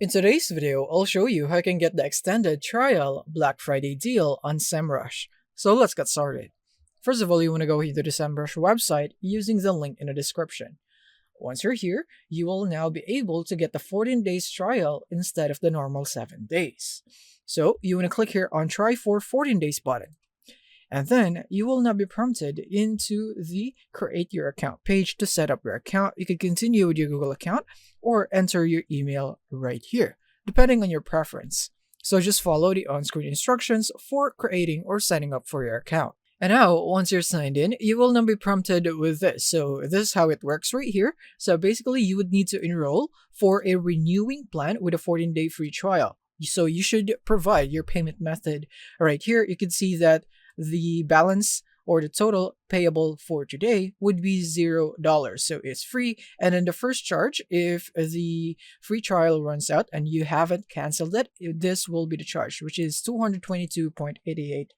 In today's video, I'll show you how you can get the extended trial Black Friday deal on Semrush. So let's get started. First of all, you want to go here to the Semrush website using the link in the description. Once you're here, you will now be able to get the 14 days trial instead of the normal 7 days. So you want to click here on try for 14 days button. And then you will now be prompted into the create your account page to set up your account. You can continue with your Google account or enter your email right here, depending on your preference. So just follow the on-screen instructions for creating or signing up for your account. And now, once you're signed in, you will now be prompted with this. So this is how it works right here. So basically, you would need to enroll for a renewing plan with a 14-day free trial. So you should provide your payment method right here. You can see that the balance or the total payable for today would be $0. So it's free. And then the first charge, if the free trial runs out and you haven't canceled it, this will be the charge, which is $222.88.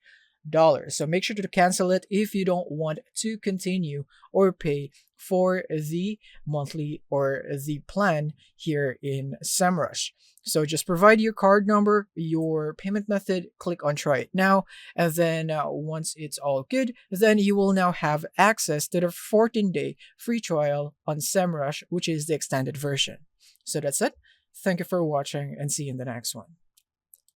So make sure to cancel it if you don't want to continue or pay for the monthly or the plan here in Semrush. So just provide your card number, your payment method, click on try it now, and then once it's all good, then you will now have access to the 14-day free trial on Semrush, which is the extended version. So that's it. Thank you for watching and see you in the next one.